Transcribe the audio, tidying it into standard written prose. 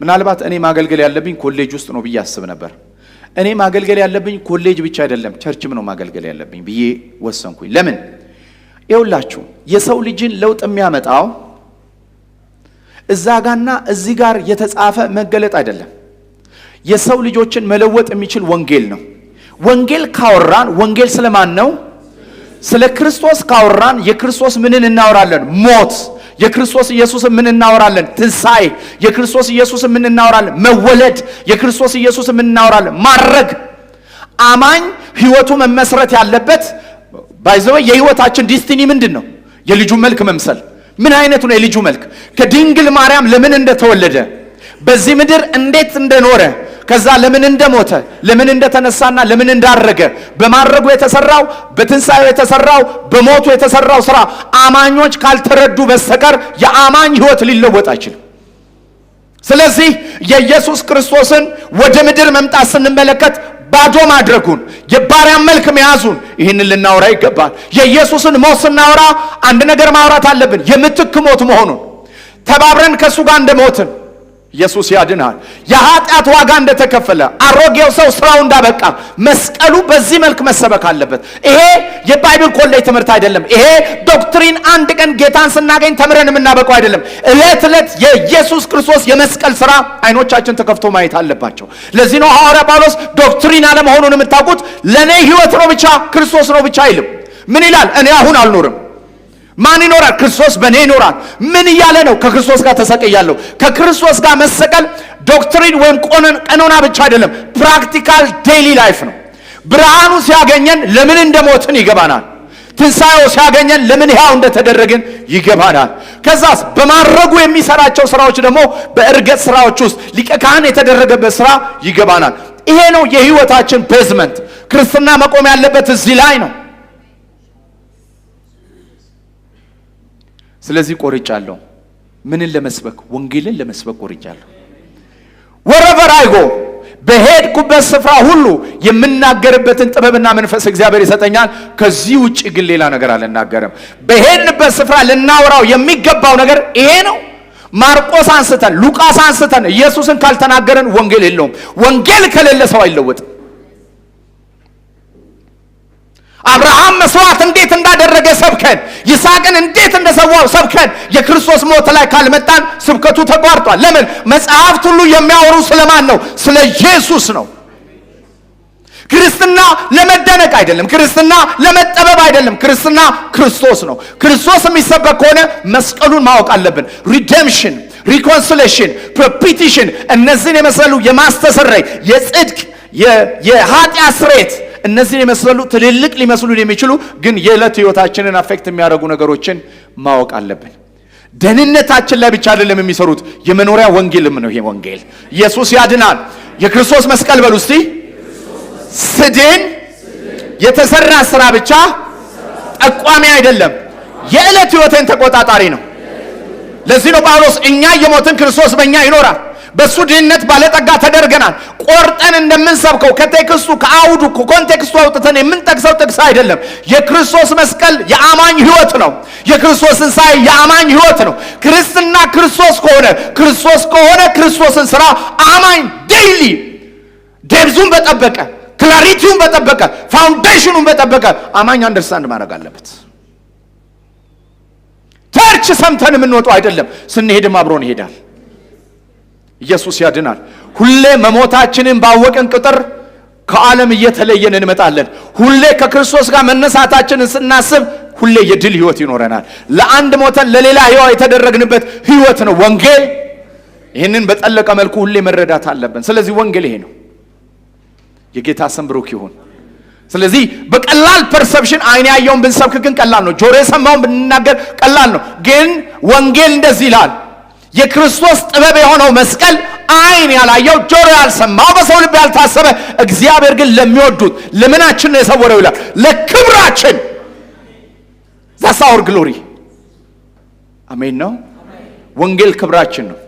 ምናልባት እኔ ማገልገል ያለብኝ ኮሌጅ ውስጥ ነው ብዬ አስብ ነበር። እኔ ማገልገል ያለብኝ ኮሌጅ ብቻ አይደለም ቸርችም ነው ማገልገል ያለብኝ ብዬ ወሰንኩኝ። ለምን? ይኸውላችሁ የሰው ልጅን ለውጥ የሚያመጣው እዛ ጋርና እዚህ ጋር የተጻፈ መገለጥ አይደለም። የሰው ልጆችን መለወጥ የሚችል ወንጌል ነው። ወንጌል ካወራን ወንጌል ስለማን ነው? ስለ ክርስቶስ ካወራን የክርስቶስ ምንን እናወራለን? ሞት። የክርስቶስ ኢየሱስ ምን እናወራለን? ትንሣኤ። የክርስቶስ ኢየሱስ ምን እናወራለን? መወለድ። የክርስቶስ ኢየሱስ ምን እናወራለን? ማረግ። አማኝ ህይወቱ መመስረት ያለበት ባይዘው የህይወታችን ዲስቲኒ ምንድነው? የልጁ መልክ መምሰል። ምን አይነት ነው የልጁ መልክ? ከድንግል ማርያም ለምን እንደተወለደ፣ በዚህ ምድር እንዴት እንደኖረ፣ ከዛ ለምን እንደሞተ፣ ለምን እንደተነሳና ለምን እንዳረገ፣ በማረጉ የተሰራው፣ በትንሣኤው የተሰራው፣ በሞቱ የተሰራው ስራ አማኞች ካልተረዱ በስተቀር የአማኝ ህይወት ሊለወጥ አይችልም። ስለዚህ የኢየሱስ ክርስቶስን ወደ ምድር መምጣት ስንመለከት ባዶ ማድረጉን፣ የባሪያን መልክ መያዙን ይህንን ልናወራ ይገባል። የኢየሱስን ሞት ስናወራ አንድ ነገር ማውራት አለብን። የምትክ ሞት መሆኑን፣ ተባብረን ከሱ ጋር እንደሞትን ኢየሱስ ያድናል። የኃጢአት ዋጋ እንደተከፈለ፣ አሮጌው ሰው ስራው እንዳበቃ መስቀሉ በዚህ መልክ መሰበክ አለበት። ይሄ የባይብል ኮሌጅ ትምህርት አይደለም። ይሄ ዶክትሪን አንድ ቀን ጌታን ስናገኝ ተምረን የምናበቀው አይደለም። እለት እለት የኢየሱስ ክርስቶስ የመስቀል ስራ አይኖቻችን ተከፍቶ ማየት አለባቸው። ለዚህ ነው ሐዋርያ ጳውሎስ ዶክትሪን አለመሆኑን የምታውቁት ለኔ ህይወት ነው ብቻ ክርስቶስ ነው ብቻ አይልም። ምን ይላል? እኔ አሁን አልኖርም። ማን ይኖራል? ክርስቶስ በእኔ ይኖራል። ምን እያለ ነው? ከክርስቶስ ጋር ተሰቅያለሁ። ከክርስቶስ ጋር መሰቀል ዶክትሪን ወይም ቀኖና ብቻ አይደለም፣ ፕራክቲካል ዴይሊ ላይፍ ነው። ብርሃኑ ሲያገኘን ለምን እንደሞትን ይገባናል። ትንሣኤው ሲያገኘን ለምን ሕያው እንደተደረግን ይገባናል። ከዛስ በማረጉ የሚሰራቸው ስራዎች ደግሞ በእርገት ስራዎች ውስጥ ሊቀ ካህን የተደረገበት ስራ ይገባናል። ይሄ ነው የህይወታችን ቤዝመንት። ክርስትና መቆም ያለበት እዚህ ላይ ነው። ስለዚህ ቆርጫለሁ። ምንን ለመስበክ? ወንጌልን ለመስበክ ቆርጫለሁ። ወረቨር አይጎ በሄድኩበት ስፍራ ሁሉ የምናገርበትን ጥበብና መንፈስ እግዚአብሔር ይሰጠኛል። ከዚህ ውጪ ግን ሌላ ነገር አልናገርም። በሄድንበት ስፍራ ልናወራው የሚገባው ነገር ይሄ ነው። ማርቆስ አንስተን ሉቃስ አንስተን ኢየሱስን ካልተናገረን ወንጌል የለውም። ወንጌል ከሌለ ሰው አይለወጥም። አብርሃም መስዋዕት እንዴት እንዳደረገ ሰብከን፣ ይስሐቅን እንዴት እንደሰዋው ሰብከን፣ የክርስቶስ ሞት ላይ ካልመጣን ስብከቱ ተቋርጧል። ለምን? መጽሐፍት ሁሉ የሚያወሩ ስለማን ነው? ስለ ኢየሱስ ነው። ክርስትና ለመደነቅ አይደለም። ክርስትና ለመጠበብ አይደለም። ክርስትና ክርስቶስ ነው። ክርስቶስ የሚሰበክ ከሆነ መስቀሉን ማወቅ አለብን። ሪዴምፕሽን፣ ሪኮንሲሌሽን፣ ፕሮፒቲሽን እነዚህን የመሰሉ የማስተሰረይ፣ የጽድቅ፣ የኃጢአት ስርየት እነዚህን የመሰሉ ትልልቅ ሊመስሉን የሚችሉ ግን የዕለት ህይወታችንን አፌክት የሚያደርጉ ነገሮችን ማወቅ አለብን። ደህንነታችን ላይ ብቻ አይደለም የሚሰሩት፣ የመኖሪያ ወንጌልም ነው። ይሄ ወንጌል ኢየሱስ ያድናል። የክርስቶስ መስቀል በሉ እስቲ። ስድን የተሰራ ስራ ብቻ ጠቋሚ አይደለም፣ የዕለት ህይወቴን ተቆጣጣሪ ነው። ለዚህ ነው ጳውሎስ እኛ የሞትን ክርስቶስ በእኛ ይኖራል። በሱ ድህነት ባለጠጋ ተደርገናል። ቆርጠን እንደምንሰብከው ከቴክስቱ ከአውዱ ከኮንቴክስቱ አውጥተን የምንጠቅሰው ጥቅስ አይደለም። የክርስቶስ መስቀል የአማኝ ህይወት ነው። የክርስቶስ ትንሣኤ የአማኝ ህይወት ነው። ክርስትና ክርስቶስ ከሆነ ክርስቶስን ስራ አማኝ ዴይሊ ዴብዙን በጠበቀ ክላሪቲውን በጠበቀ ፋውንዴሽኑን በጠበቀ አማኝ አንደርስታንድ ማድረግ አለበት። ቸርች ሰምተን የምንወጣው አይደለም፣ ስንሄድም አብሮን ይሄዳል። ኢየሱስ ያድናል። ሁሌ መሞታችንን ባወቅን ቁጥር ከዓለም እየተለየን እንመጣለን። ሁሌ ከክርስቶስ ጋር መነሳታችንን ስናስብ ሁሌ የድል ህይወት ይኖረናል። ለአንድ ሞተን ለሌላ ህያው የተደረግንበት ህይወት ነው ወንጌል። ይህንን በጠለቀ መልኩ ሁሌ መረዳት አለብን። ስለዚህ ወንጌል ይሄ ነው። የጌታ ስም ብሩክ ይሁን። ስለዚህ በቀላል ፐርሰፕሽን አይን ያየውን ብንሰብክ ግን ቀላል ነው። ጆሮ የሰማውን ብንናገር ቀላል ነው። ግን ወንጌል እንደዚህ ይላል፣ የክርስቶስ ጥበብ የሆነው መስቀል አይን ያላየው ጆሮ ያልሰማው በሰው ልብ ያልታሰበ እግዚአብሔር ግን ለሚወዱት ለምናችን ነው የሰወረው ይላል። ለክብራችን that's our glory። አሜን ነው። ወንጌል ክብራችን ነው።